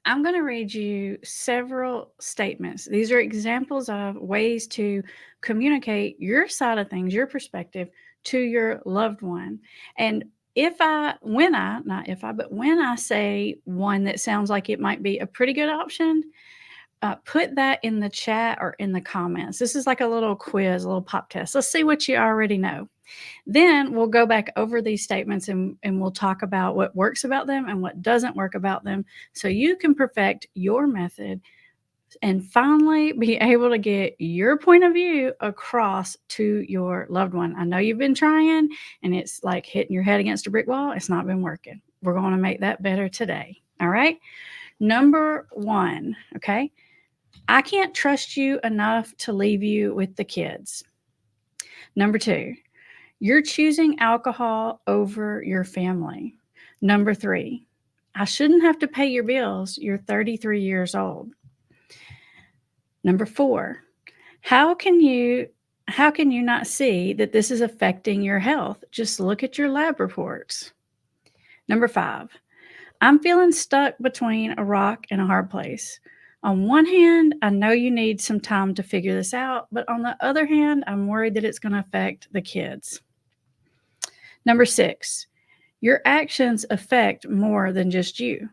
I'm going to read you several statements. These are examples of ways to communicate your side of things, your perspective to your loved one. And not if I, but when I say one that sounds like it might be a pretty good option, put that in the chat or in the comments. This is like a little quiz, a little pop test. Let's see what you already know. Then we'll go back over these statements and we'll talk about what works about them and what doesn't work about them so you can perfect your method and finally be able to get your point of view across to your loved one. I know you've been trying and it's like hitting your head against a brick wall. It's not been working. We're going to make that better today. All right. Number one, okay. I can't trust you enough to leave you with the kids. Number two, you're choosing alcohol over your family. Number three, I shouldn't have to pay your bills. You're 33 years old. Number four, how can you not see that this is affecting your health? Just look at your lab reports. Number five, I'm feeling stuck between a rock and a hard place. On one hand, I know you need some time to figure this out, but on the other hand, I'm worried that it's going to affect the kids. Number six, your actions affect more than just you.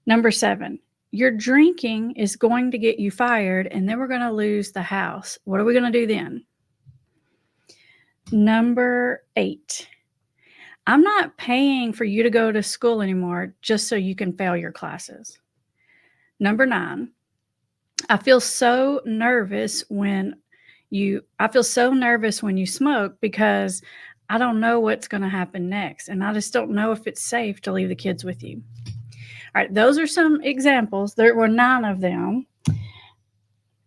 Number seven, your drinking is going to get you fired and then we're going to lose the house. What are we going to do then? Number eight, I'm not paying for you to go to school anymore just so you can fail your classes. Number nine, I feel so nervous when you smoke because I don't know what's going to happen next. And I just don't know if it's safe to leave the kids with you. All right, those are some examples. There were 9 of them.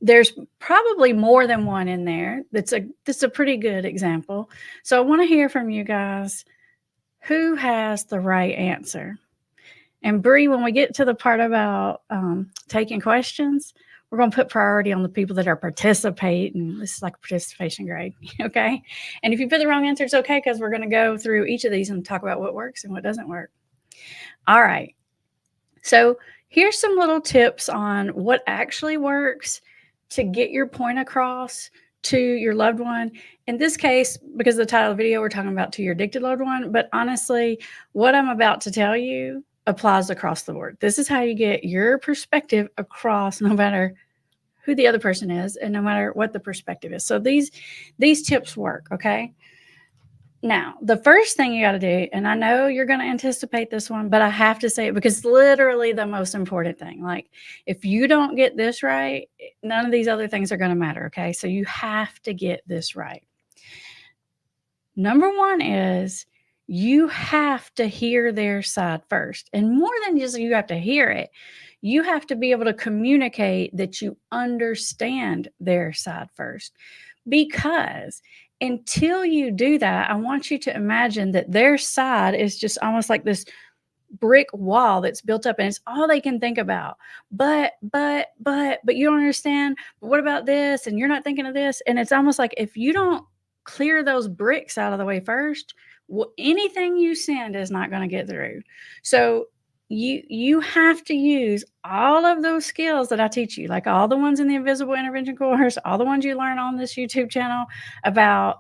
There's probably more than one in there. That's a pretty good example. So I want to hear from you guys. Who has the right answer? And Bree, when we get to the part about taking questions, we're going to put priority on the people that are participating. This is like a participation grade, okay? And if you put the wrong answer, it's okay because we're going to go through each of these and talk about what works and what doesn't work. All right. So here's some little tips on what actually works to get your point across to your loved one. In this case, because of the title of the video, we're talking about to your addicted loved one. But honestly, what I'm about to tell you applies across the board. This is how you get your perspective across no matter who the other person is and no matter what the perspective is. So these tips work, okay? Now, the first thing you got to do, and I know you're going to anticipate this one, but I have to say it because it's literally the most important thing. Like, if you don't get this right, none of these other things are going to matter, okay? So you have to get this right. Number one is you have to hear their side first. And more than just you have to hear it, you have to be able to communicate that you understand their side first. Because until you do that, I want you to imagine that their side is just almost like this brick wall that's built up and it's all they can think about. But you don't understand. But what about this? And you're not thinking of this. And it's almost like if you don't clear those bricks out of the way first, anything you send is not going to get through. So you have to use all of those skills that I teach you, like all the ones in the Invisible Intervention course, all the ones you learn on this YouTube channel about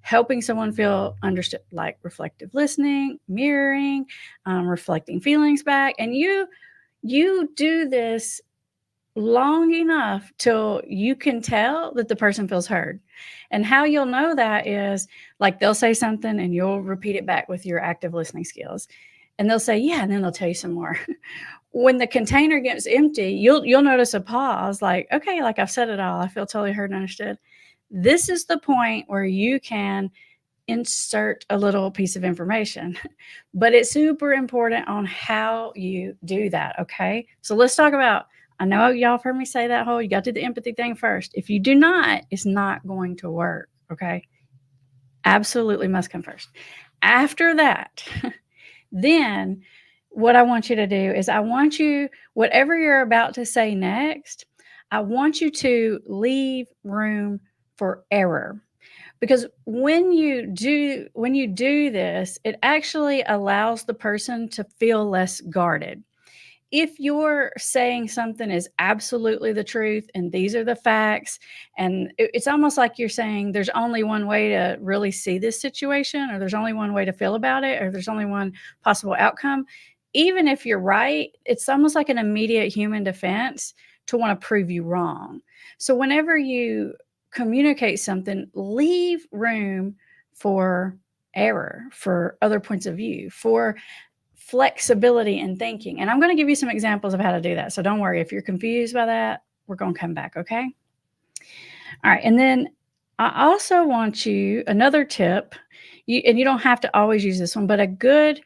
helping someone feel understood, like reflective listening, mirroring, reflecting feelings back. And you do this long enough till you can tell that the person feels heard. And how you'll know that is like they'll say something and you'll repeat it back with your active listening skills. And they'll say, yeah, and then they'll tell you some more. When the container gets empty, you'll notice a pause, like, okay, like I've said it all. I feel totally heard and understood. This is the point where you can insert a little piece of information, but it's super important on how you do that, okay? So let's talk about, I know y'all have heard me say that whole, you got to do the empathy thing first. If you do not, it's not going to work, okay? Absolutely must come first. After that, then what I want you to do is I want you, whatever you're about to say next, I want you to leave room for error. Because when you do this, it actually allows the person to feel less guarded. if you're saying something is absolutely the truth and these are the facts, and it's almost like you're saying there's only one way to really see this situation, or there's only one way to feel about it, or there's only one possible outcome. Even if you're right, it's almost like an immediate human defense to want to prove you wrong. So whenever you communicate something, leave room for error, for other points of view, for flexibility in thinking. And I'm going to give you some examples of how to do that. So don't worry. If you're confused by that, we're going to come back. Okay. All right. And then I also want you another tip. And you don't have to always use this one, but a good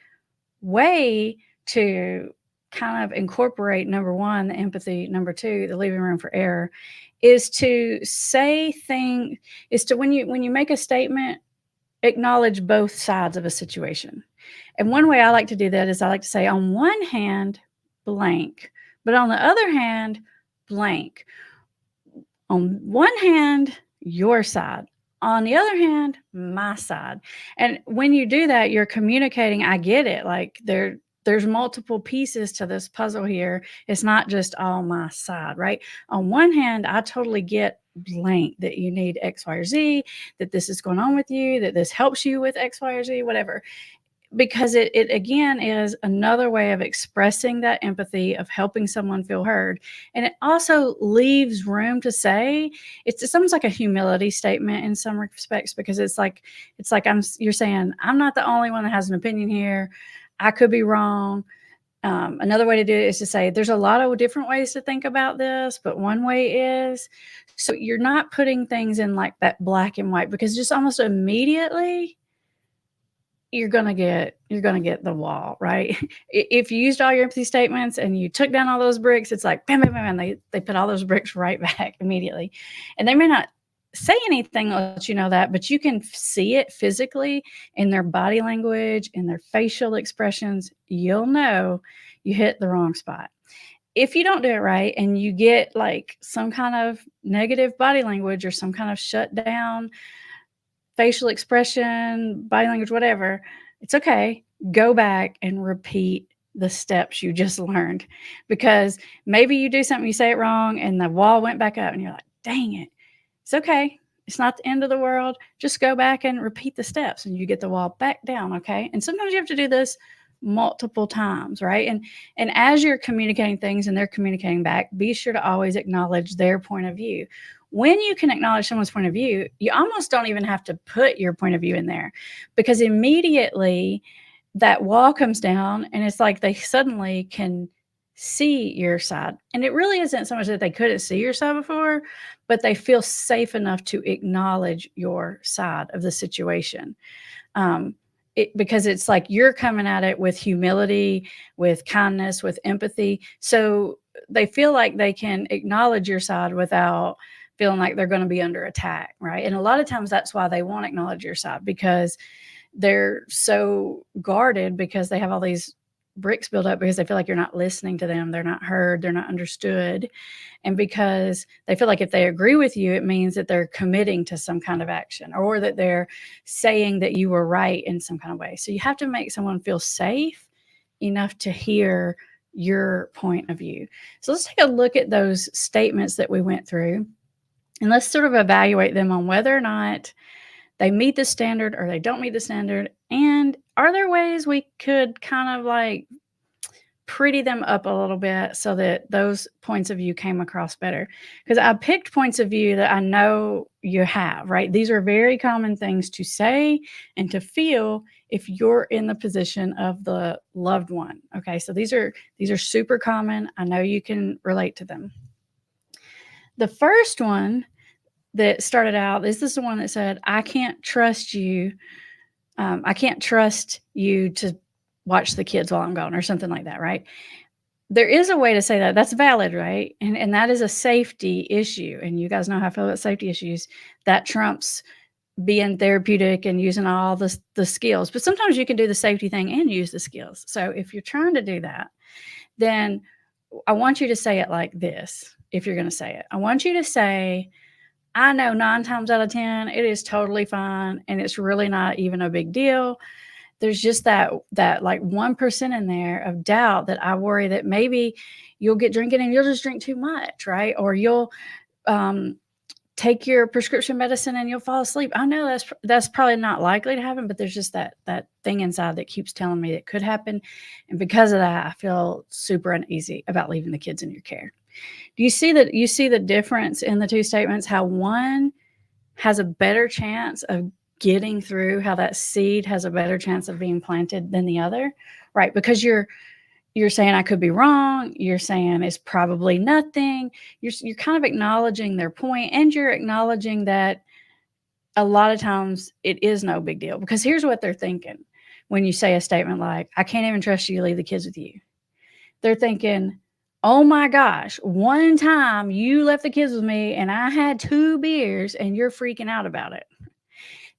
way to kind of incorporate number one, the empathy, number two, the leaving room for error, is to when you make a statement, acknowledge both sides of a situation. And one way I like to do that is I like to say, on one hand, blank, but on the other hand, blank. On one hand, your side. On the other hand, my side. And when you do that, you're communicating, I get it. Like there's multiple pieces to this puzzle here. It's not just all my side, right? On one hand, I totally get blank that you need X, Y, or Z, that this is going on with you, that this helps you with X, Y, or Z, whatever, because it again is another way of expressing that empathy, of helping someone feel heard. And it also leaves room to say, it's almost like a humility statement in some respects, because it's like you're saying, I'm not the only one that has an opinion here. I could be wrong. Another way to do it is to say, there's a lot of different ways to think about this, but one way is. So you're not putting things in like that black and white, because just almost immediately you're gonna get the wall, right? If you used all your empathy statements and you took down all those bricks, it's like bam, bam, bam, they put all those bricks right back immediately. And they may not say anything to let you know that, but you can see it physically in their body language, in their facial expressions. You'll know you hit the wrong spot. If you don't do it right and you get like some kind of negative body language or some kind of shut down facial expression, body language, whatever, it's okay. Go back and repeat the steps you just learned, because maybe you do something, you say it wrong, and the wall went back up, and you're like, dang it. It's okay. It's not the end of the world. Just go back and repeat the steps, and you get the wall back down, okay? And sometimes you have to do this multiple times, right? And as you're communicating things and they're communicating back, be sure to always acknowledge their point of view. When you can acknowledge someone's point of view, you almost don't even have to put your point of view in there, because immediately that wall comes down and it's like they suddenly can see your side. And it really isn't so much that they couldn't see your side before, but they feel safe enough to acknowledge your side of the situation. Because it's like you're coming at it with humility, with kindness, with empathy. So they feel like they can acknowledge your side without feeling like they're going to be under attack, right? And a lot of times that's why they won't acknowledge your side, because they're so guarded, because they have all these bricks built up, because they feel like you're not listening to them, they're not heard, they're not understood. And because they feel like if they agree with you, it means that they're committing to some kind of action, or that they're saying that you were right in some kind of way. So you have to make someone feel safe enough to hear your point of view. So let's take a look at those statements that we went through, and let's sort of evaluate them on whether or not they meet the standard or they don't meet the standard. And are there ways we could kind of like pretty them up a little bit so that those points of view came across better? Because I picked points of view that I know you have, right? These are very common things to say and to feel if you're in the position of the loved one. Okay, so these are super common. I know you can relate to them. The first one that started out, this is the one that said, I can't trust you. I can't trust you to watch the kids while I'm gone, or something like that, right? There is a way to say that. That's valid, right? And that is a safety issue. And you guys know how I feel about safety issues. That trumps being therapeutic and using all the skills. But sometimes you can do the safety thing and use the skills. So if you're trying to do that, then I want you to say it like this. If you're going to say it, I want you to say, I know 9 times out of 10, it is totally fine. And it's really not even a big deal there's just that like 1% in there of doubt that I worry that maybe you'll get drinking and you'll just drink too much, right? Or you'll um, take your prescription medicine and you'll fall asleep. I know that's probably not likely to happen, but there's just that thing inside that keeps telling me it could happen, and because of that, I feel super uneasy about leaving the kids in your care. Do you see the difference in the two statements? How one has a better chance of getting through, how that seed has a better chance of being planted than the other, right? Because you're saying I could be wrong. You're saying it's probably nothing. You're kind of acknowledging their point, and you're acknowledging that a lot of times it is no big deal. Because here's what they're thinking when you say a statement like, "I can't even trust you to leave the kids with you." They're thinking, "Oh my gosh, one time you left the kids with me and I had 2 beers and you're freaking out about it."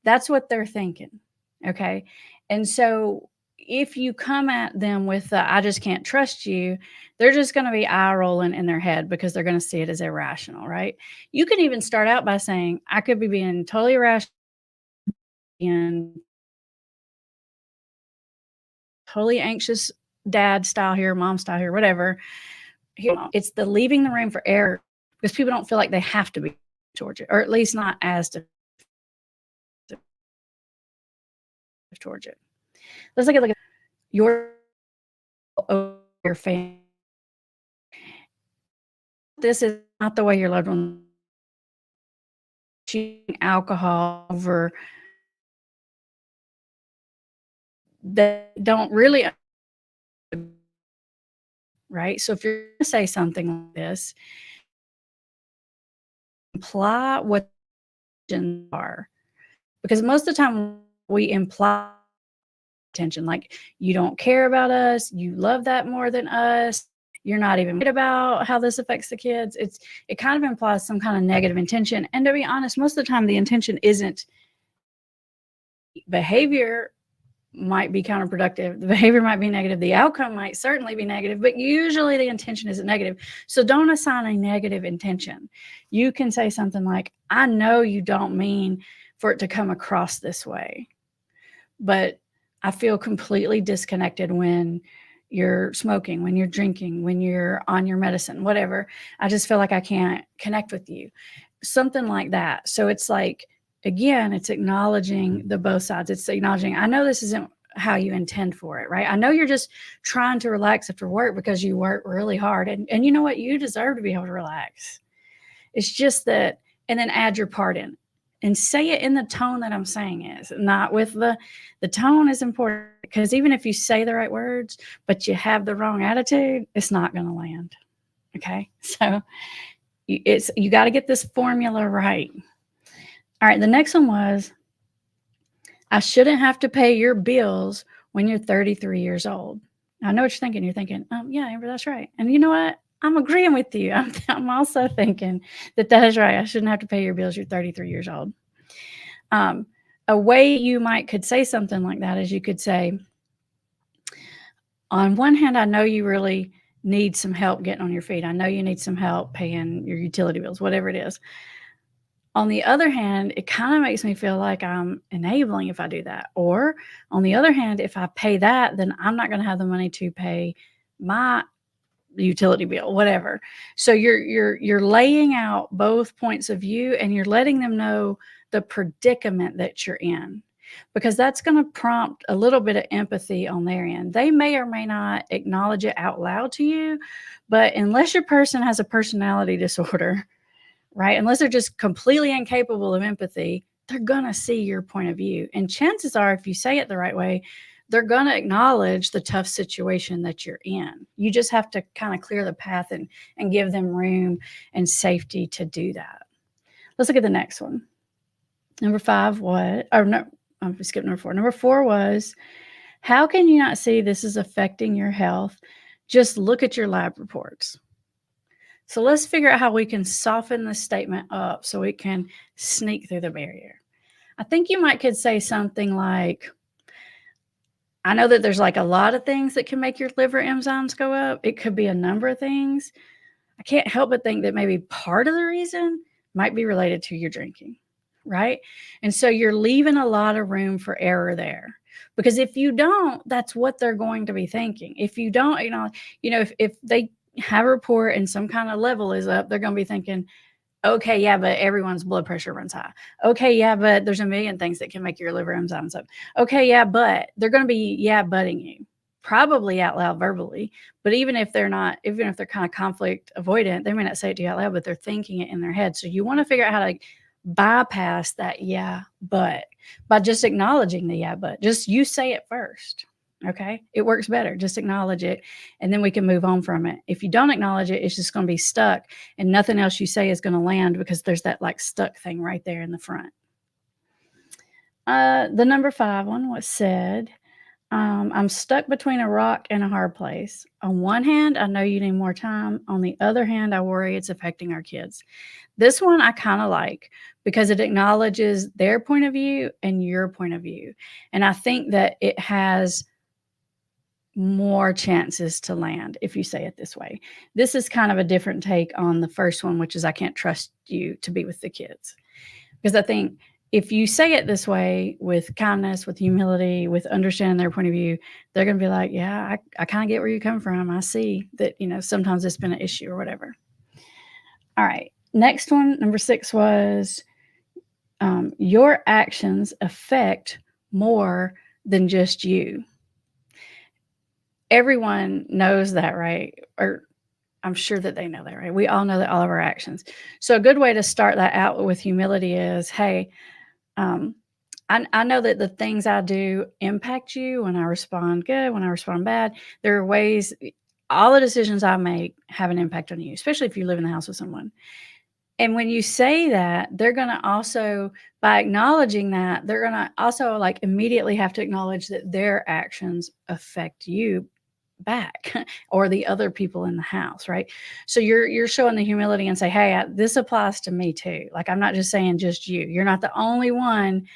That's what they're thinking, okay? And so if you come at them with the, "I just can't trust you," they're just gonna be eye rolling in their head because they're gonna see it as irrational, right? You can even start out by saying, "I could be being totally irrational and totally anxious dad style here, mom style here, whatever. It's the leaving the room for error because people don't feel like they have to be towards it, or at least not as defensive towards it. Let's look at your your family. This is not the way your loved one shooting alcohol over that don't really, right? So if you're going to say something like this, imply what the are, because most of the time we imply attention, like you don't care about us, you love that more than us, you're not even worried about how this affects the kids. It kind of implies some kind of negative intention. And to be honest, most of the time the intention isn't behavior might be counterproductive. The behavior might be negative. The outcome might certainly be negative, but usually the intention isn't negative. So don't assign a negative intention. You can say something like, "I know you don't mean for it to come across this way, but I feel completely disconnected when you're smoking, when you're drinking, when you're on your medicine, whatever. I just feel like I can't connect with you." Something like that. So it's like, again, it's acknowledging the both sides. It's acknowledging, I know this isn't how you intend for it, right? I know you're just trying to relax after work because you work really hard. And you know what? You deserve to be able to relax. It's just that, and then add your part in and say it in the tone that I'm saying is, not with the tone is important, because even if you say the right words, but you have the wrong attitude, it's not going to land. Okay. So you got to get this formula right. All right. The next one was, "I shouldn't have to pay your bills when you're 33 years old." I know what you're thinking. You're thinking, "Yeah, Amber, that's right." And you know what? I'm agreeing with you. I'm also thinking that is right. I shouldn't have to pay your bills. You're 33 years old. Um, a way you could say something like that is you could say, "On one hand, I know you really need some help getting on your feet. I know you need some help paying your utility bills, whatever it is. On the other hand, it kind of makes me feel like I'm enabling if I do that. Or on the other hand, if I pay that, then I'm not going to have the money to pay my utility bill, whatever." So you're laying out both points of view, and you're letting them know the predicament that you're in, because that's going to prompt a little bit of empathy on their end. They may or may not acknowledge it out loud to you, but unless your person has a personality disorder, right? Unless they're just completely incapable of empathy, they're going to see your point of view. And chances are, if you say it the right way, they're going to acknowledge the tough situation that you're in. You just have to kind of clear the path and give them room and safety to do that. Let's look at the next one. Number 5, what? Or no, I'm skipping number 4. Number 4 was, "How can you not see this is affecting your health? Just look at your lab reports." So let's figure out how we can soften the statement up so it can sneak through the barrier. I think you could say something like, "I know that there's like a lot of things that can make your liver enzymes go up. It could be a number of things. I can't help but think that maybe part of the reason might be related to your drinking," right? And so you're leaving a lot of room for error there. Because if you don't, that's what they're going to be thinking. If you don't, if they have a report and some kind of level is up, they're going to be thinking, okay, yeah, but everyone's blood pressure runs high. Okay, yeah, but there's a million things that can make your liver enzymes up. Okay, yeah, but they're going to be butting you, probably out loud verbally. But even if they're not, even if they're kind of conflict avoidant, they may not say it to you out loud, but they're thinking it in their head. So you want to figure out how to bypass that but by just acknowledging the but. Just you say it first. Okay, it works better. Just acknowledge it, and then we can move on from it. If you don't acknowledge it, it's just going to be stuck, and nothing else you say is going to land because there's that like stuck thing right there in the front. The number 5 one was said, I'm stuck between a rock and a hard place. On one hand, I know you need more time. On the other hand, I worry it's affecting our kids. This one I kind of like because it acknowledges their point of view and your point of view. And I think that it has more chances to land if you say it this way. This is kind of a different take on the first one, which is I can't trust you to be with the kids. Because I think if you say it this way with kindness, with humility, with understanding their point of view, they're going to be like, yeah, I kind of get where you come from. I see that, sometimes it's been an issue or whatever. All right. Next one, number 6 was your actions affect more than just you. Everyone knows that, right? Or I'm sure that they know that, right? We all know that all of our actions. So a good way to start that out with humility is, hey, I know that the things I do impact you when I respond good, when I respond bad. There are ways, all the decisions I make have an impact on you, especially if you live in the house with someone. And when you say that, they're going to also, by acknowledging that, they're going to also like immediately have to acknowledge that their actions affect you back or the other people in the house, right? So you're showing the humility and say, hey, this applies to me too. Like, I'm not just saying just you. You're not the only one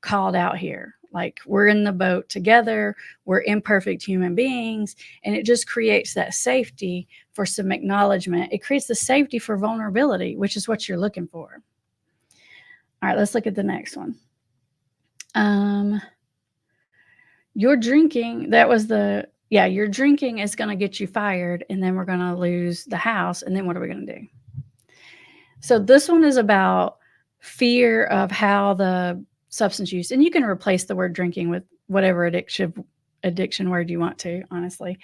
called out here. Like, we're in the boat together. We're imperfect human beings. And it just creates that safety for some acknowledgement. It creates the safety for vulnerability, which is what you're looking for. All right, let's look at the next one. You're drinking. That was your drinking is going to get you fired, and then we're going to lose the house. And then what are we going to do? So this one is about fear of how the substance use, and you can replace the word drinking with whatever addiction word you want to, honestly.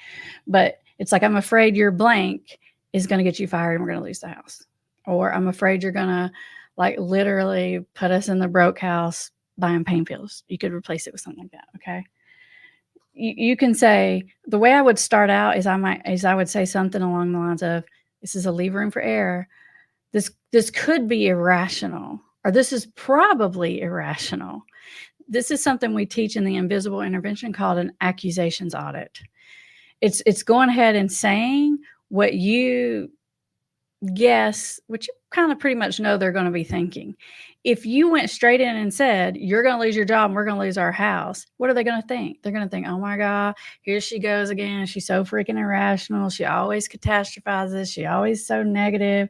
But it's like, I'm afraid your blank is going to get you fired and we're going to lose the house. Or I'm afraid you're going to like literally put us in the broke house buying pain pills. You could replace it with something like that. Okay. You can say, the way I would start out is I would say something along the lines of, this is a leave room for error. This could be irrational, or this is probably irrational. This is something we teach in the invisible intervention called an accusations audit. It's going ahead and saying what you guess, what you kind of pretty much know they're going to be thinking. If you went straight in and said, you're going to lose your job and we're going to lose our house, what are they going to think? They're going to think, oh my God, here she goes again. She's so freaking irrational. She always catastrophizes. She always so negative.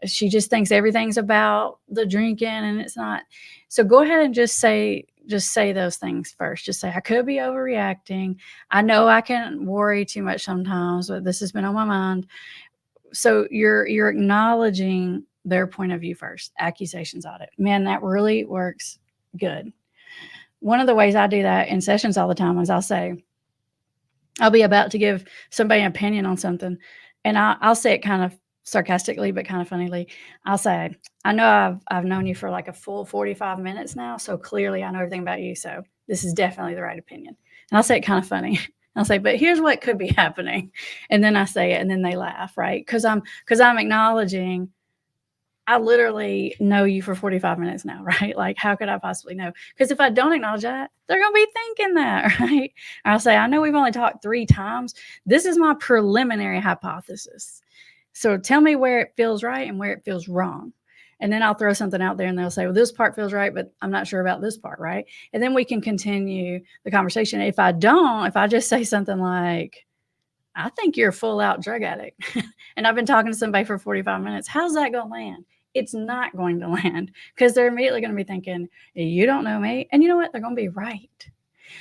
She just thinks everything's about the drinking and it's not. So go ahead and just say those things first. Just say, I could be overreacting. I know I can worry too much sometimes, but this has been on my mind. So you're acknowledging their point of view first. Accusations audit. Man, that really works good. One of the ways I do that in sessions all the time is I'll be about to give somebody an opinion on something, and I'll say it kind of sarcastically, but kind of funnily. I'll say, I know I've known you for like a full 45 minutes now, so clearly I know everything about you. So this is definitely the right opinion. And I'll say it kind of funny. I'll say, but here's what could be happening. And then I say it and then they laugh, right? Because I'm acknowledging I literally know you for 45 minutes now, right? Like, how could I possibly know? Because if I don't acknowledge that, they're going to be thinking that, right? Or I'll say, I know we've only talked 3 times. This is my preliminary hypothesis. So tell me where it feels right and where it feels wrong. And then I'll throw something out there and they'll say, well, this part feels right, but I'm not sure about this part, right? And then we can continue the conversation. If I just say something like, I think you're a full out drug addict and I've been talking to somebody for 45 minutes, how's that going to land? It's not going to land because they're immediately going to be thinking, you don't know me. And you know what? They're going to be right.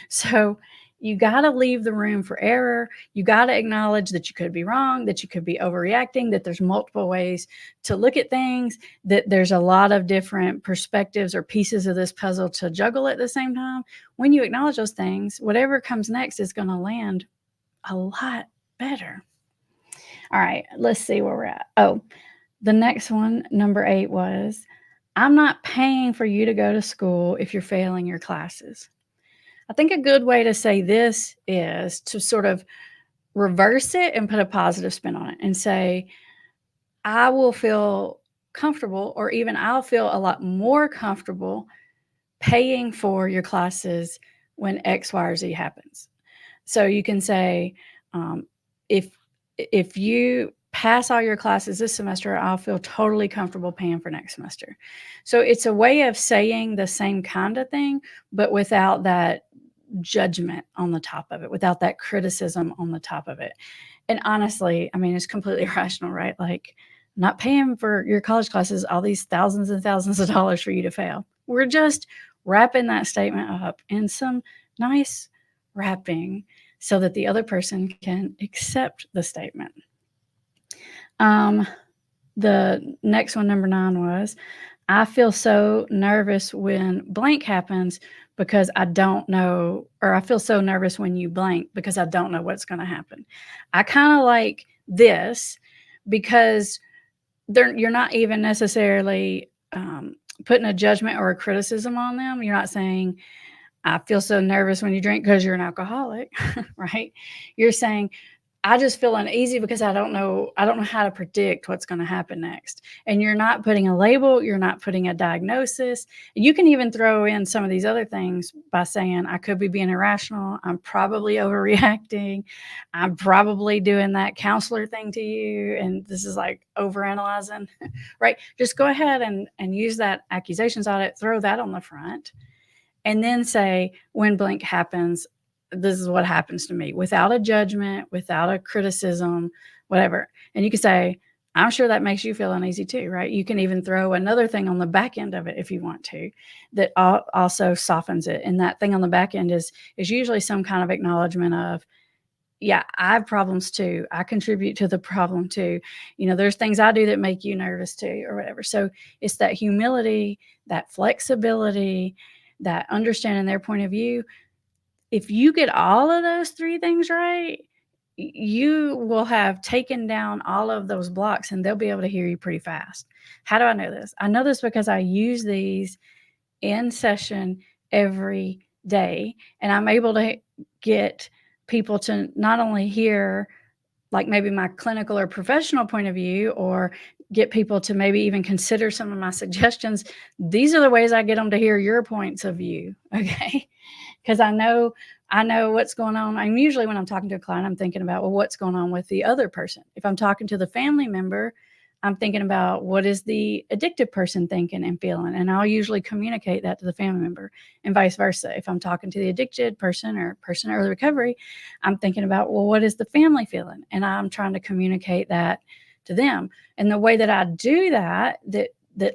So you got to leave the room for error. You got to acknowledge that you could be wrong, that you could be overreacting, that there's multiple ways to look at things, that there's a lot of different perspectives or pieces of this puzzle to juggle at the same time. When you acknowledge those things, whatever comes next is going to land a lot better. All right, let's see where we're at. Oh, the next one, number 8, was, I'm not paying for you to go to school if you're failing your classes. I think a good way to say this is to sort of reverse it and put a positive spin on it and say, I will feel comfortable, or even I'll feel a lot more comfortable paying for your classes when X, Y, or Z happens. So you can say, if you pass all your classes this semester, I'll feel totally comfortable paying for next semester. So it's a way of saying the same kind of thing, but without that judgment on the top of it, without that criticism on the top of it. And honestly, I mean, it's completely rational, right? Like, I'm not paying for your college classes, all these thousands and thousands of dollars for you to fail. We're just wrapping that statement up in some nice wrapping so that the other person can accept the statement. The next one, number 9, was, I feel so nervous when blank happens because I don't know, or I feel so nervous when you blank because I don't know what's going to happen. I kind of like this because you're not even necessarily putting a judgment or a criticism on them. You're not saying, I feel so nervous when you drink because you're an alcoholic, right? You're saying, I just feel uneasy because I don't know how to predict what's going to happen next. And you're not putting a label, you're not putting a diagnosis. You can even throw in some of these other things by saying, I could be being irrational, I'm probably overreacting, I'm probably doing that counselor thing to you, and this is like overanalyzing, right? Just go ahead and use that accusations audit, throw that on the front, and then say, when blank happens, this is what happens to me, without a judgment, without a criticism, whatever. And you can say, I'm sure that makes you feel uneasy too, right? You can even throw another thing on the back end of it if you want to, that also softens it. And that thing on the back end is usually some kind of acknowledgement of, yeah, I have problems too. I contribute to the problem too. There's things I do that make you nervous too, or whatever. So it's that humility, that flexibility, that understanding their point of view. If you get all of those 3 things right, you will have taken down all of those blocks and they'll be able to hear you pretty fast. How do I know this? I know this because I use these in session every day, and I'm able to get people to not only hear, like, maybe my clinical or professional point of view, or get people to maybe even consider some of my suggestions. These are the ways I get them to hear your points of view, okay? Because I know what's going on. I'm usually, when I'm talking to a client, I'm thinking about, well, what's going on with the other person. If I'm talking to the family member, I'm thinking about, what is the addicted person thinking and feeling? And I'll usually communicate that to the family member, and vice versa. If I'm talking to the addicted person or person in early recovery, I'm thinking about, well, what is the family feeling? And I'm trying to communicate that to them. And the way that I do that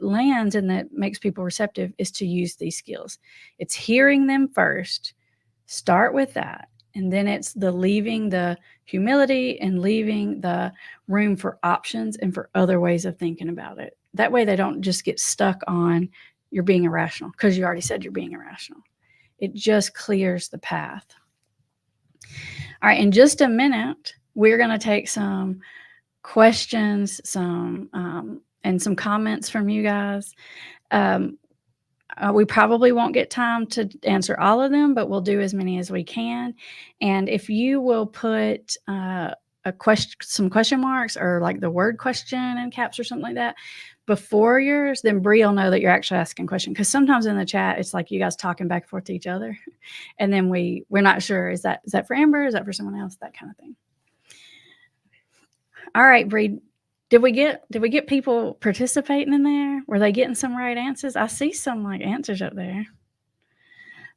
lands and that makes people receptive is to use these skills. It's hearing them first. Start with that. And then it's the leaving the humility and leaving the room for options and for other ways of thinking about it. That way they don't just get stuck on, you're being irrational, because you already said you're being irrational. It just clears the path. All right, in just a minute, we're going to take some questions, and some comments from you guys. We probably won't get time to answer all of them, but we'll do as many as we can. And if you will put some question marks, or like the word question in caps or something like that before yours, then Bree will know that you're actually asking a question. Because sometimes in the chat, it's like you guys talking back and forth to each other, and then we're not sure, is that for Amber? Is that for someone else? That kind of thing. All right, Bree. Did we get people participating in there? Were they getting some right answers? I see some answers up there.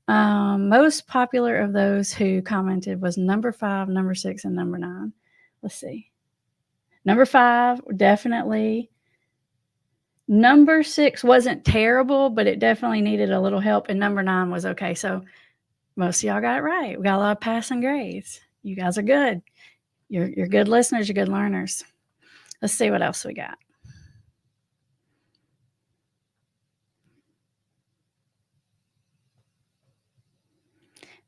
Most popular of those who commented was number 5, number 6, and number 9. Let's see. Number 5, definitely. Number 6 wasn't terrible, but it definitely needed a little help, and number 9 was okay. So Most of y'all got it right. We got a lot of passing grades. You guys are good. You're good listeners, you're good learners. Let's see what else we got.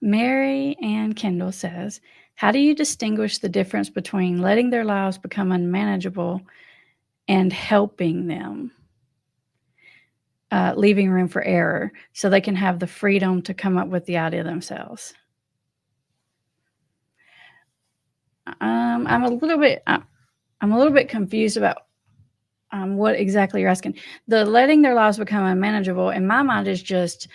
Mary Ann Kendall says, how do you distinguish the difference between letting their lives become unmanageable and helping them? Leaving room for error so they can have the freedom to come up with the idea themselves. I'm a little bit confused about what exactly you're asking. The letting their lives become unmanageable in my mind is just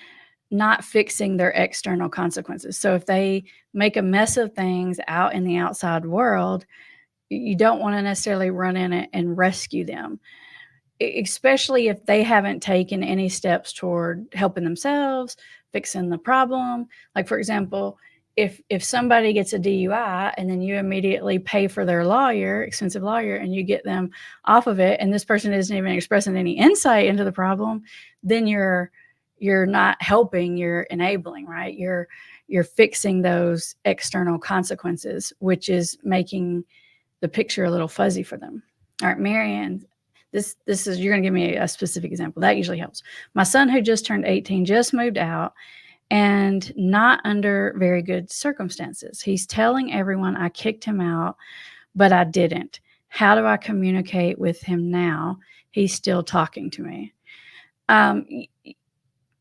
not fixing their external consequences. So if they make a mess of things out in the outside world, you don't want to necessarily run in it and rescue them, especially if they haven't taken any steps toward helping themselves, fixing the problem. Like, for example, if somebody gets a DUI and then you immediately pay for their lawyer, expensive lawyer, and you get them off of it, and this person isn't even expressing any insight into the problem, then you're not helping, you're enabling, right? You're fixing those external consequences, which is making the picture a little fuzzy for them. All right, Marianne, this is, you're going to give me a specific example. That usually helps. My son, who just turned 18, just moved out and not under very good circumstances. He's telling everyone I kicked him out, but I didn't. How do I communicate with him now? He's still talking to me.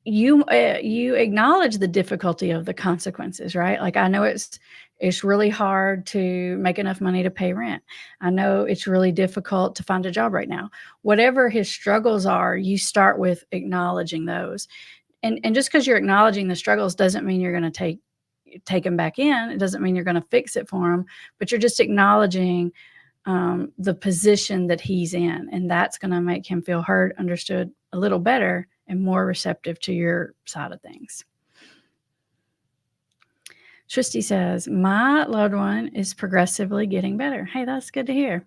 You acknowledge the difficulty of the consequences, right? Like, I know it's really hard to make enough money to pay rent. I know it's really difficult to find a job right now. Whatever his struggles are, you start with acknowledging those. And just because you're acknowledging the struggles doesn't mean you're going to take him back in. It doesn't mean you're going to fix it for him, but you're just acknowledging the position that he's in, and that's going to make him feel heard, understood a little better, and more receptive to your side of things. Tristy says, my loved one is progressively getting better. Hey, that's good to hear.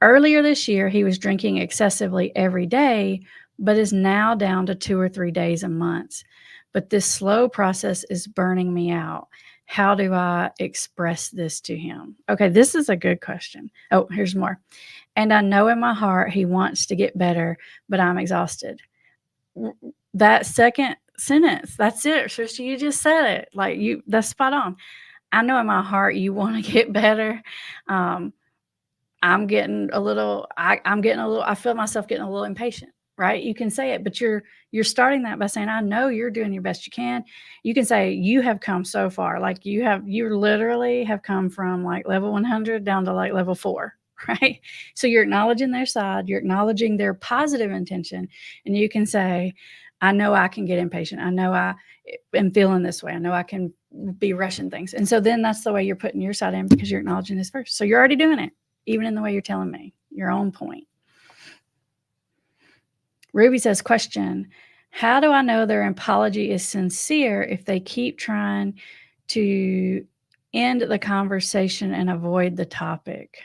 Earlier this year, he was drinking excessively every day, but is now down to 2 or 3 days a month. But this slow process is burning me out. How do I express this to him? Okay, this is a good question. Oh, here's more. And I know in my heart he wants to get better, but I'm exhausted. That second sentence, that's it, sister. You just said it. Like, that's spot on. I know in my heart you want to get better. I'm getting a little, I feel myself getting a little impatient, right? You can say it, but you're starting that by saying, I know you're doing your best you can. You can say you have come so far. Like, you literally have come from like level 100 down to like level 4, right? So you're acknowledging their side, you're acknowledging their positive intention. And you can say, I know I can get impatient. I know I am feeling this way. I know I can be rushing things. And so then that's the way you're putting your side in, because you're acknowledging this first. So you're already doing it. Even in the way you're telling me, your own point. Ruby says, question, how do I know their apology is sincere if they keep trying to end the conversation and avoid the topic?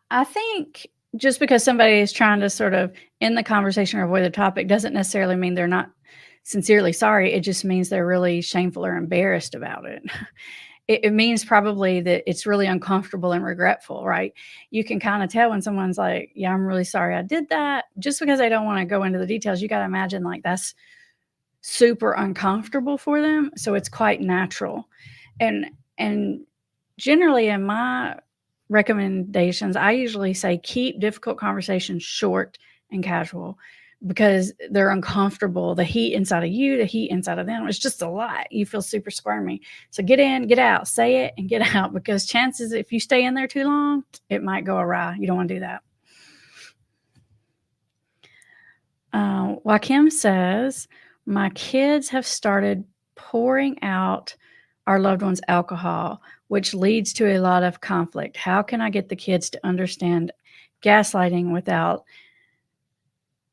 I think just because somebody is trying to sort of end the conversation or avoid the topic doesn't necessarily mean they're not sincerely sorry. It just means they're really shameful or embarrassed about it. It means probably that it's really uncomfortable and regretful, right? You can kind of tell when someone's like, yeah, I'm really sorry I did that. Just because they don't want to go into the details, you got to imagine like that's super uncomfortable for them. So it's quite natural. And generally in my recommendations, I usually say keep difficult conversations short and casual, because they're uncomfortable. The heat inside of you, the heat inside of them, it's just a lot. You feel super squirmy. So get in, get out, say it and get out, because chances if you stay in there too long, it might go awry. You don't want to do that. Joaquim says, my kids have started pouring out our loved one's alcohol, which leads to a lot of conflict. How can I get the kids to understand gaslighting without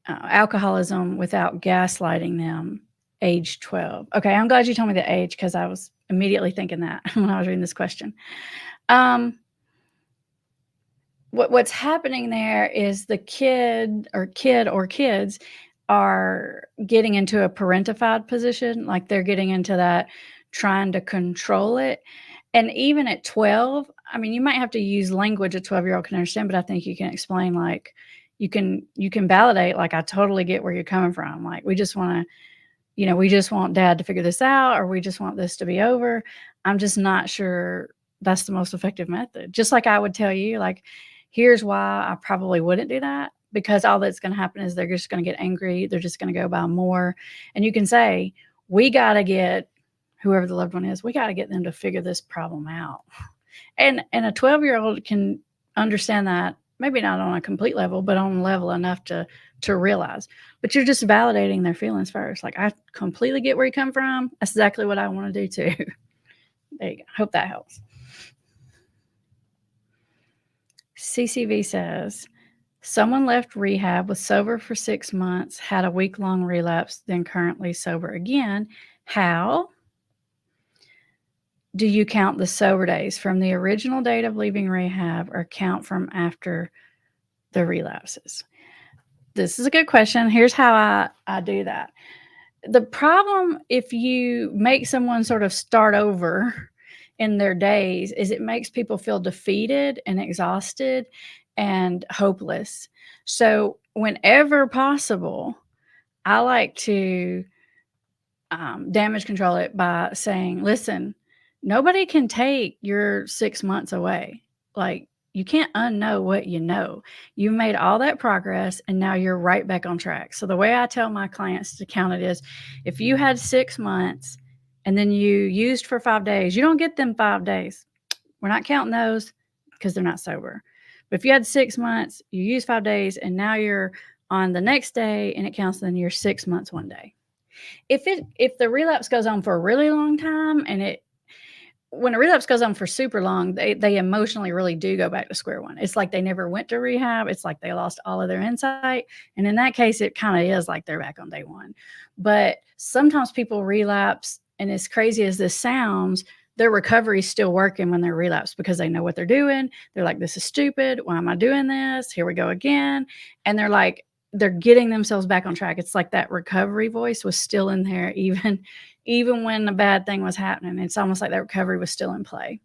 alcoholism without gaslighting them? Age 12. Okay, I'm glad you told me the age, because I was immediately thinking that when I was reading this question. What's happening there is the kid or kids are getting into a parentified position, like they're getting into that trying to control it. And even at 12, I mean, you might have to use language a 12-year-old can understand, but I think you can explain, like, you can validate, like, I totally get where you're coming from. Like, we just wanna, we just want dad to figure this out, or we just want this to be over. I'm just not sure that's the most effective method. Just like I would tell you, like, here's why I probably wouldn't do that, because all that's going to happen is they're just going to get angry. They're just going to go buy more. And you can say, we got to get whoever the loved one is, we got to get them to figure this problem out. And a 12-year-old can understand that, maybe not on a complete level, but on a level enough to realize. But you're just validating their feelings first. Like, I completely get where you come from. That's exactly what I want to do too. There you go. Hope that helps. CCV says, someone left rehab, was sober for 6 months, had a week-long relapse, then currently sober again. How do you count the sober days from the original date of leaving rehab, or count from after the relapses? This is a good question. Here's how I do that. The problem, if you make someone sort of start over in their days, is it makes people feel defeated and exhausted and hopeless. So whenever possible, I like to damage control it by saying, listen, nobody can take your 6 months away. Like, you can't unknow what you know. You made all that progress and now you're right back on track. So the way I tell my clients to count it is, if you had 6 months and then you used for 5 days, you don't get them 5 days. We're not counting those because they're not sober. But if you had 6 months, you used 5 days, and now you're on the next day and it counts, then you're 6 months 1 day. If the relapse goes on for a really long time, and when a relapse goes on for super long, they emotionally really do go back to square one. It's like they never went to rehab. It's like they lost all of their insight. And in that case, it kind of is like they're back on day one. But sometimes people relapse, and as crazy as this sounds, their recovery is still working when they're relapsed, because they know what they're doing. They're like, this is stupid. Why am I doing this? Here we go again. And they're getting themselves back on track. It's like that recovery voice was still in there, even when the bad thing was happening. It's almost like that recovery was still in play.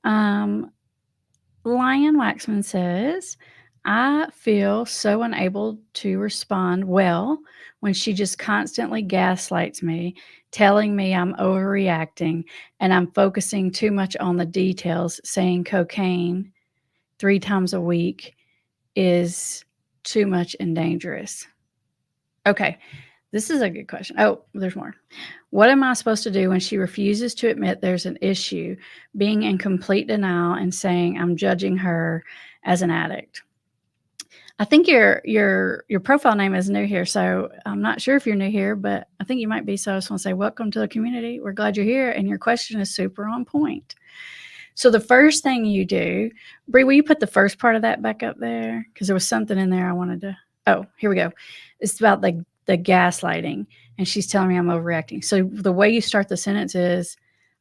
Lion Waxman says, I feel so unable to respond well when she just constantly gaslights me, telling me I'm overreacting and I'm focusing too much on the details, saying cocaine 3 times a week is too much and dangerous. Okay, this is a good question. Oh, there's more. What am I supposed to do when she refuses to admit there's an issue, being in complete denial and saying I'm judging her as an addict? I think your profile name is new here, so I'm not sure if you're new here, but I think you might be. So I just want to say welcome to the community. We're glad you're here, and your question is super on point. So the first thing you do, Bree, will you put the first part of that back up there? Because there was something in there I wanted to. Oh, here we go. It's about the gaslighting, and she's telling me I'm overreacting. So the way you start the sentence is,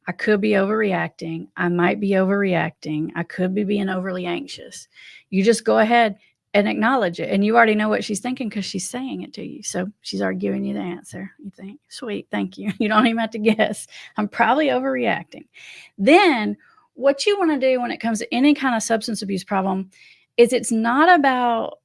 I could be overreacting. I might be overreacting. I could be being overly anxious. You just go ahead and acknowledge it. And you already know what she's thinking because she's saying it to you. So she's already giving you the answer. You think, sweet, thank you. You don't even have to guess. I'm probably overreacting. Then what you want to do when it comes to any kind of substance abuse problem is, it's not about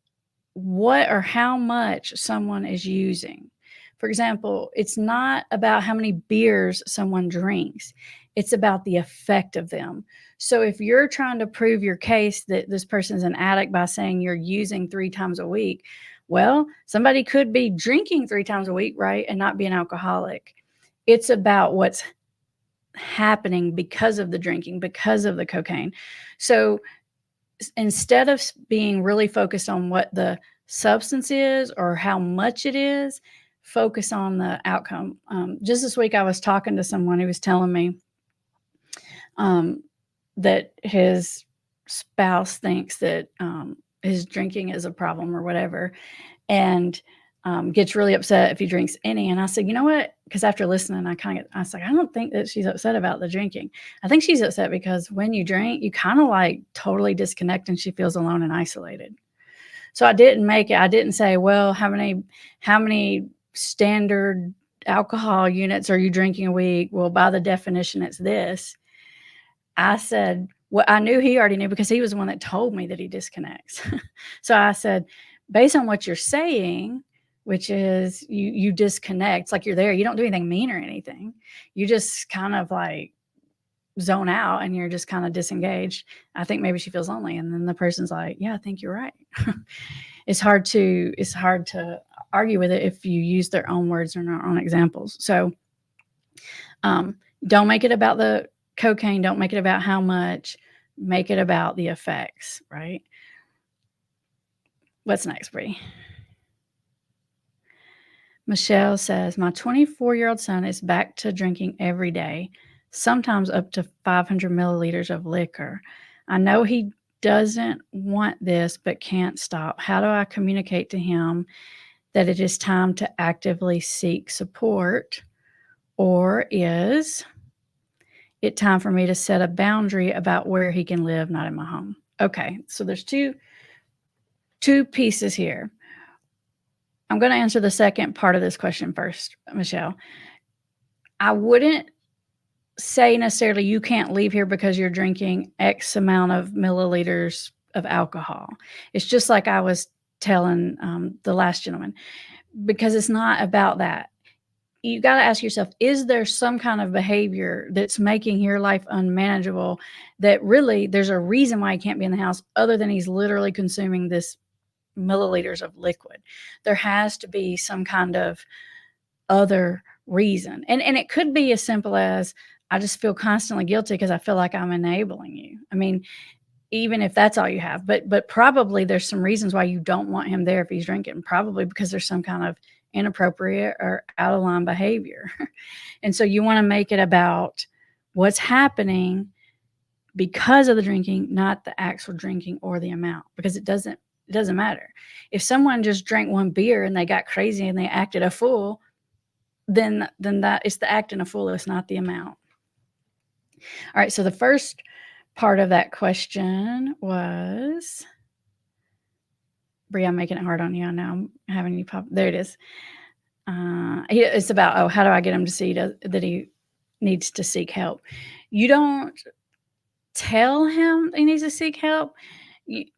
what or how much someone is using. For example, it's not about how many beers someone drinks. It's about the effect of them. So if you're trying to prove your case that this person is an addict by saying you're using 3 times a week, well, somebody could be drinking 3 times a week, right, and not be an alcoholic. It's about what's happening because of the drinking, because of the cocaine. So instead of being really focused on what the substance is or how much it is, focus on the outcome. Just this week, I was talking to someone who was telling me that his spouse thinks that his drinking is a problem or whatever, and gets really upset if he drinks any. And I said, you know what? Because after listening, I was like, I don't think that she's upset about the drinking. I think she's upset because when you drink, you kind of like totally disconnect, and she feels alone and isolated. So I didn't make it. I didn't say, "Well, how many standard alcohol units are you drinking a week?" Well, by the definition, it's this. I said, well, I knew he already knew because he was the one that told me that he disconnects. So I said, based on what you're saying, which is you disconnect, it's like you're there, you don't do anything mean or anything. You just kind of like zone out and you're just kind of disengaged. I think maybe she feels lonely. And then the person's like, yeah, I think you're right. It's hard to argue with it if you use their own words or their own examples. So don't make it about the cocaine. Don't make it about how much. Make it about the effects, right? What's next, Bree? Michelle says, my 24-year-old son is back to drinking every day, sometimes up to 500 milliliters of liquor. I know he doesn't want this, but can't stop. How do I communicate to him that it is time to actively seek support? Or is it time for me to set a boundary about where he can live, not in my home? Okay, so there's two pieces here. I'm going to answer the second part of this question first, Michelle. I wouldn't say necessarily you can't leave here because you're drinking X amount of milliliters of alcohol. It's just like I was telling the last gentleman, because it's not about that. You got to ask yourself, is there some kind of behavior that's making your life unmanageable, that really there's a reason why he can't be in the house other than he's literally consuming this milliliters of liquid? There has to be some kind of other reason. And it could be as simple as, I just feel constantly guilty because I feel like I'm enabling you. I mean, even if that's all you have, but probably there's some reasons why you don't want him there if he's drinking, probably because there's some kind of inappropriate or out of line behavior. And so you want to make it about what's happening because of the drinking, not the actual drinking or the amount, because it doesn't matter. If someone just drank one beer and they got crazy and they acted a fool, then that it's the acting a fool, it's not the amount. All right, so the first part of that question was, Brie, I'm making it hard on you. I know I'm having you pop. There it is. It's about, how do I get him to see that he needs to seek help? You don't tell him he needs to seek help.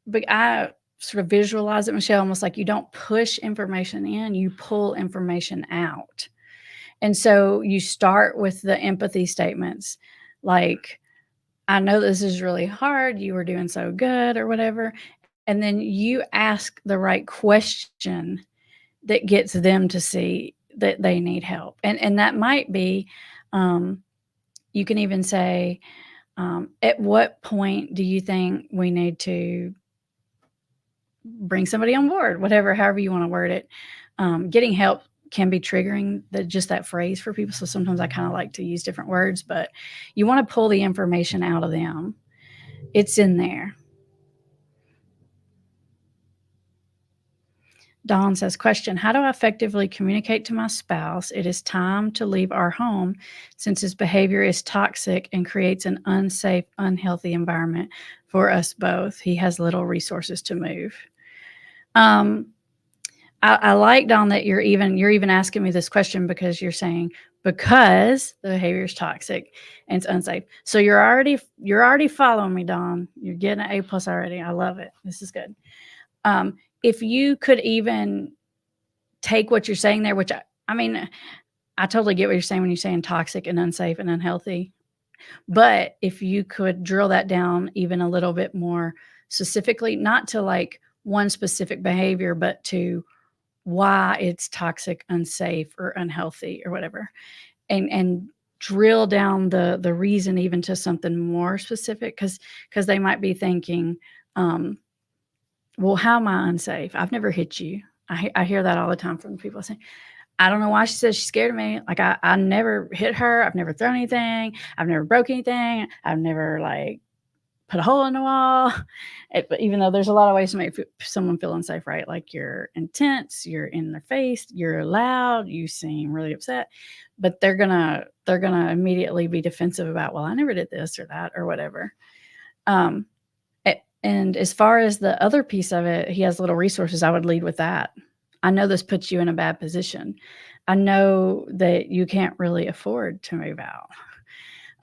But I sort of visualize it, Michelle, almost like you don't push information in, you pull information out. And so you start with the empathy statements like, I know this is really hard. You were doing so good or whatever. And then you ask the right question that gets them to see that they need help. And that might be, you can even say, at what point do you think we need to bring somebody on board? Whatever, however you want to word it. Getting help can be triggering, just that phrase for people. So sometimes I kind of like to use different words, but you want to pull the information out of them. It's in there. Dawn says, question, how do I effectively communicate to my spouse it is time to leave our home since his behavior is toxic and creates an unsafe, unhealthy environment for us both? He has little resources to move. I like, Dawn, that you're even asking me this question because you're saying, because the behavior is toxic and it's unsafe. So you're already following me, Dawn. You're getting an A+ already. I love it. This is good. If you could even take what you're saying there, which I mean, I totally get what you're saying when you're saying toxic and unsafe and unhealthy. But if you could drill that down even a little bit more specifically, not to like one specific behavior, but to why it's toxic, unsafe, or unhealthy, or whatever, and drill down the reason even to something more specific, because they might be thinking, well, how am I unsafe? I've never hit you. I hear that all the time from people saying, I don't know why she says she's scared of me. Like I never hit her. I've never thrown anything. I've never broke anything. I've never like put a hole in the wall. But even though there's a lot of ways to make someone feel unsafe, right? Like you're intense, you're in their face, you're loud, you seem really upset, but they're gonna immediately be defensive about, well, I never did this or that or whatever. And as far as the other piece of it, he has little resources. I would lead with that. I know this puts you in a bad position. I know that you can't really afford to move out.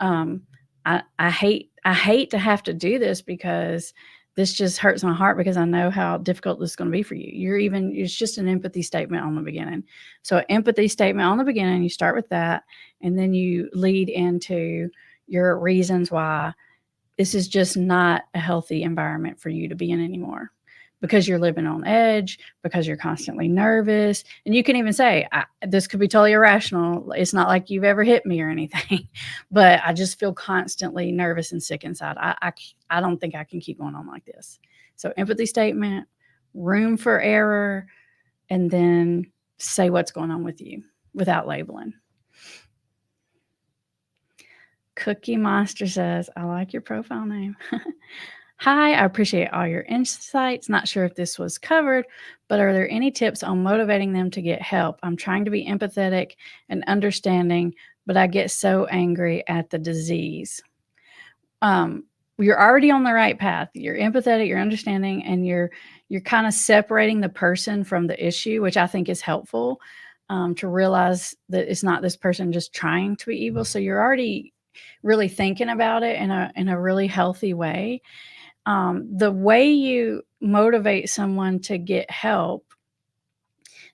Um, I hate to have to do this because this just hurts my heart because I know how difficult this is going to be for you. It's just an empathy statement on the beginning. So, an empathy statement on the beginning, you start with that, and then you lead into your reasons why this is just not a healthy environment for you to be in anymore because you're living on edge, because you're constantly nervous. And you can even say, this could be totally irrational. It's not like you've ever hit me or anything, but I just feel constantly nervous and sick inside. I don't think I can keep going on like this. So, empathy statement, room for error, and then say what's going on with you without labeling. Cookie Monster says, I like your profile name. Hi, I appreciate all your insights. Not sure if this was covered, but are there any tips on motivating them to get help? I'm trying to be empathetic and understanding, but I get so angry at the disease. You're already on the right path. You're empathetic, you're understanding, and you're kind of separating the person from the issue, which I think is helpful, to realize that it's not this person just trying to be evil. So you're already really thinking about it in a really healthy way. The way you motivate someone to get help,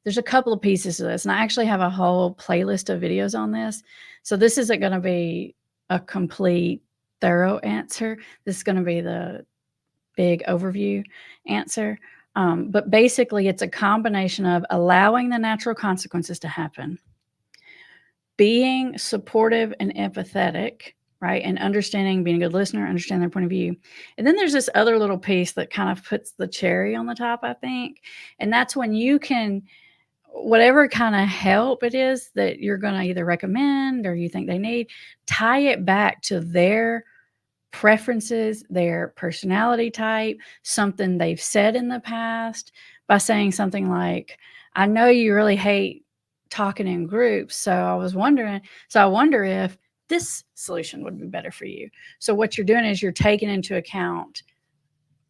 there's a couple of pieces to this, and I actually have a whole playlist of videos on this. So this isn't going to be a complete, thorough answer. This is going to be the big overview answer. But basically, it's a combination of allowing the natural consequences to happen, being supportive and empathetic, right? And understanding, being a good listener, understand their point of view. And then there's this other little piece that kind of puts the cherry on the top, I think. And that's when you can, whatever kind of help it is that you're going to either recommend or you think they need, tie it back to their preferences, their personality type, something they've said in the past, by saying something like, I know you really hate talking in groups. So I wonder if this solution would be better for you. So what you're doing is you're taking into account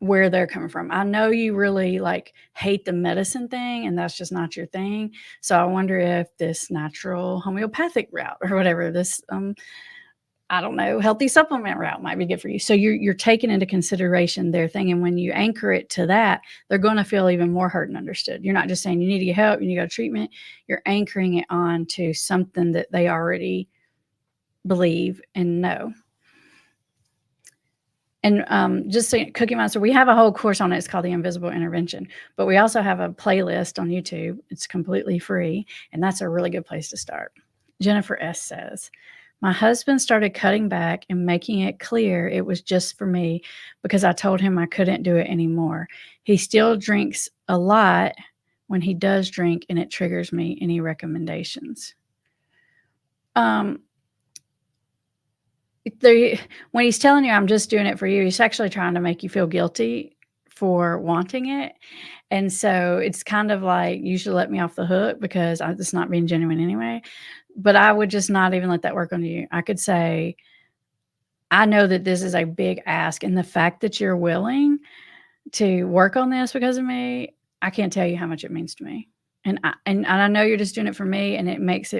where they're coming from. I know you really like hate the medicine thing and that's just not your thing. So I wonder if this natural homeopathic route or whatever, this I don't know, healthy supplement route might be good for you. So you're taking into consideration their thing. And when you anchor it to that, they're going to feel even more heard and understood. You're not just saying you need to get help, you need to go to treatment. You're anchoring it on to something that they already believe and know. And just so Cookie Monster, we have a whole course on it. It's called The Invisible Intervention. But we also have a playlist on YouTube. It's completely free. And that's a really good place to start. Jennifer S. says, my husband started cutting back and making it clear it was just for me because I told him I couldn't do it anymore. He still drinks a lot when he does drink, and it triggers me. Any recommendations? When he's telling you, I'm just doing it for you, he's actually trying to make you feel guilty for wanting it. And so it's kind of like, you should let me off the hook because it's not being genuine anyway. But I would just not even let that work on you. I could say, I know that this is a big ask, and the fact that you're willing to work on this because of me, I can't tell you how much it means to me. And I know you're just doing it for me, and it makes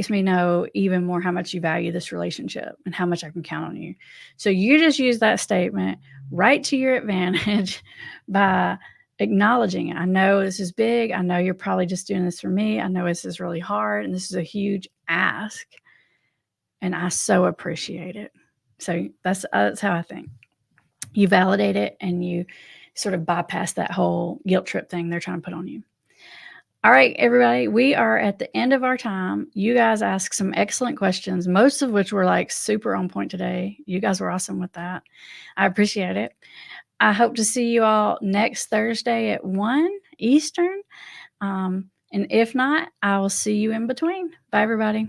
me know even more how much you value this relationship and how much I can count on you. So you just use that statement right to your advantage by acknowledging it. I know this is big. I know you're probably just doing this for me. I know this is really hard and this is a huge ask. And I so appreciate it. So that's how I think. You validate it and you sort of bypass that whole guilt trip thing they're trying to put on you. All right, everybody, we are at the end of our time. You guys asked some excellent questions, most of which were like super on point today. You guys were awesome with that. I appreciate it. I hope to see you all next Thursday at 1 Eastern. And if not, I will see you in between. Bye, everybody.